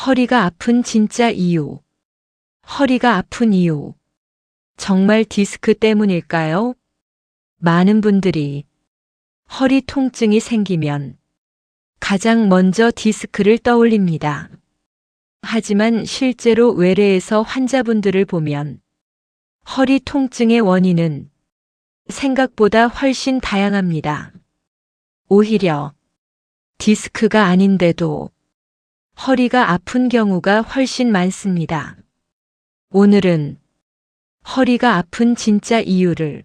허리가 아픈 진짜 이유. 허리가 아픈 이유. 정말 디스크 때문일까요? 많은 분들이 허리 통증이 생기면 가장 먼저 디스크를 떠올립니다. 하지만 실제로 외래에서 환자분들을 보면 허리 통증의 원인은 생각보다 훨씬 다양합니다. 오히려 디스크가 아닌데도 허리가 아픈 경우가 훨씬 많습니다. 오늘은 허리가 아픈 진짜 이유를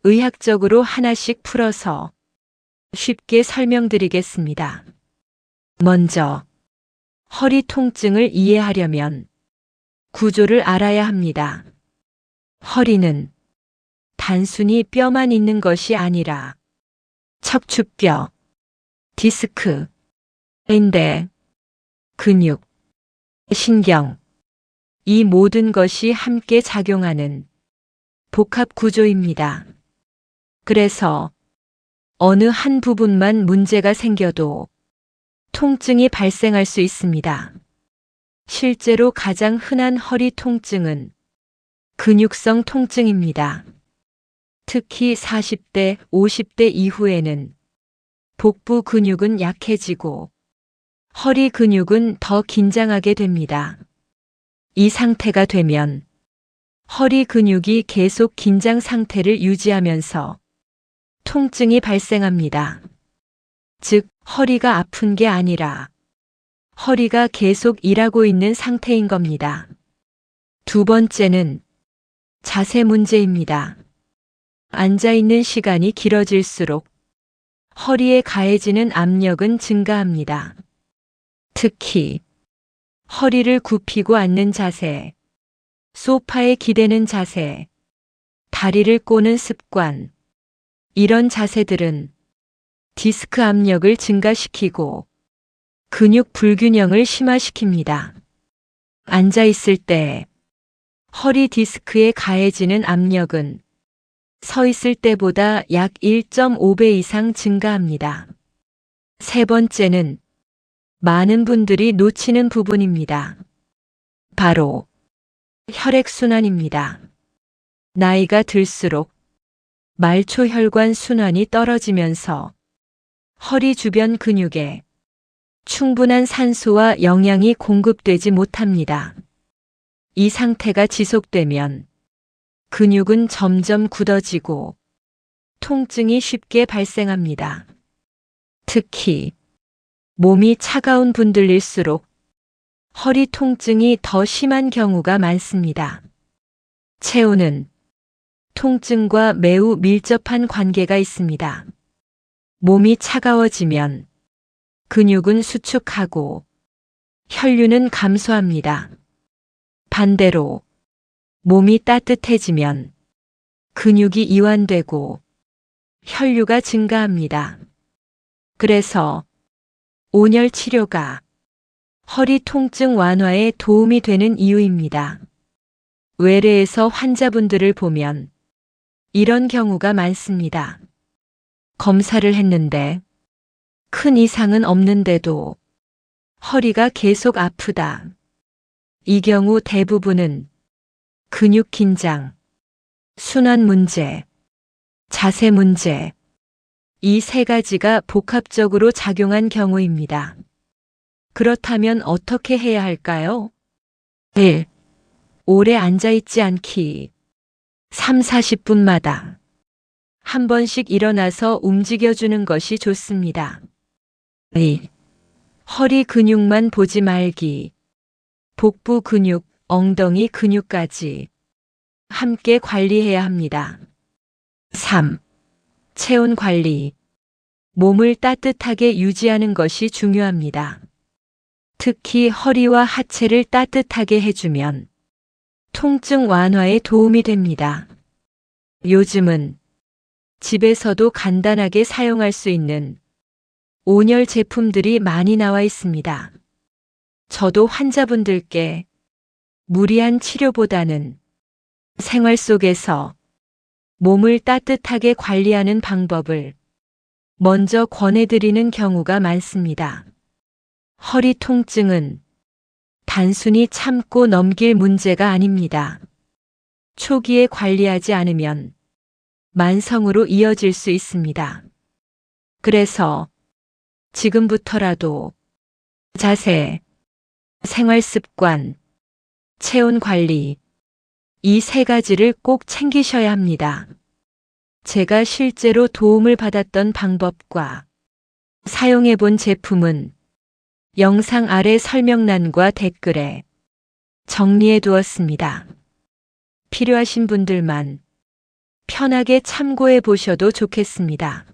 의학적으로 하나씩 풀어서 쉽게 설명드리겠습니다. 먼저 허리 통증을 이해하려면 구조를 알아야 합니다. 허리는 단순히 뼈만 있는 것이 아니라 척추뼈, 디스크, 인대, 근육, 신경, 이 모든 것이 함께 작용하는 복합 구조입니다. 그래서 어느 한 부분만 문제가 생겨도 통증이 발생할 수 있습니다. 실제로 가장 흔한 허리 통증은 근육성 통증입니다. 특히 40대, 50대 이후에는 복부 근육은 약해지고 허리 근육은 더 긴장하게 됩니다. 이 상태가 되면 허리 근육이 계속 긴장 상태를 유지하면서 통증이 발생합니다. 즉, 허리가 아픈 게 아니라 허리가 계속 일하고 있는 상태인 겁니다. 두 번째는 자세 문제입니다. 앉아 있는 시간이 길어질수록 허리에 가해지는 압력은 증가합니다. 특히 허리를 굽히고 앉는 자세, 소파에 기대는 자세, 다리를 꼬는 습관, 이런 자세들은 디스크 압력을 증가시키고 근육 불균형을 심화시킵니다. 앉아 있을 때 허리 디스크에 가해지는 압력은 서 있을 때보다 약 1.5배 이상 증가합니다. 세 번째는 많은 분들이 놓치는 부분입니다. 바로 혈액순환입니다. 나이가 들수록 말초혈관 순환이 떨어지면서 허리 주변 근육에 충분한 산소와 영양이 공급되지 못합니다. 이 상태가 지속되면 근육은 점점 굳어지고 통증이 쉽게 발생합니다. 특히 몸이 차가운 분들일수록 허리 통증이 더 심한 경우가 많습니다. 체온은 통증과 매우 밀접한 관계가 있습니다. 몸이 차가워지면 근육은 수축하고 혈류는 감소합니다. 반대로 몸이 따뜻해지면 근육이 이완되고 혈류가 증가합니다. 그래서 온열 치료가 허리 통증 완화에 도움이 되는 이유입니다. 외래에서 환자분들을 보면 이런 경우가 많습니다. 검사를 했는데 큰 이상은 없는데도 허리가 계속 아프다. 이 경우 대부분은 근육 긴장, 순환 문제, 자세 문제, 이 세 가지가 복합적으로 작용한 경우입니다. 그렇다면 어떻게 해야 할까요? 1. 오래 앉아있지 않기. 3, 40분마다 한 번씩 일어나서 움직여주는 것이 좋습니다. 2. 허리 근육만 보지 말기. 복부 근육, 엉덩이 근육까지 함께 관리해야 합니다. 3. 체온 관리. 몸을 따뜻하게 유지하는 것이 중요합니다. 특히 허리와 하체를 따뜻하게 해주면 통증 완화에 도움이 됩니다. 요즘은 집에서도 간단하게 사용할 수 있는 온열 제품들이 많이 나와 있습니다. 저도 환자분들께 무리한 치료보다는 생활 속에서 몸을 따뜻하게 관리하는 방법을 먼저 권해드리는 경우가 많습니다. 허리 통증은 단순히 참고 넘길 문제가 아닙니다. 초기에 관리하지 않으면 만성으로 이어질 수 있습니다. 그래서 지금부터라도 자세, 생활 습관, 체온 관리, 이 세 가지를 꼭 챙기셔야 합니다. 제가 실제로 도움을 받았던 방법과 사용해 본 제품은 영상 아래 설명란과 댓글에 정리해 두었습니다. 필요하신 분들만 편하게 참고해 보셔도 좋겠습니다.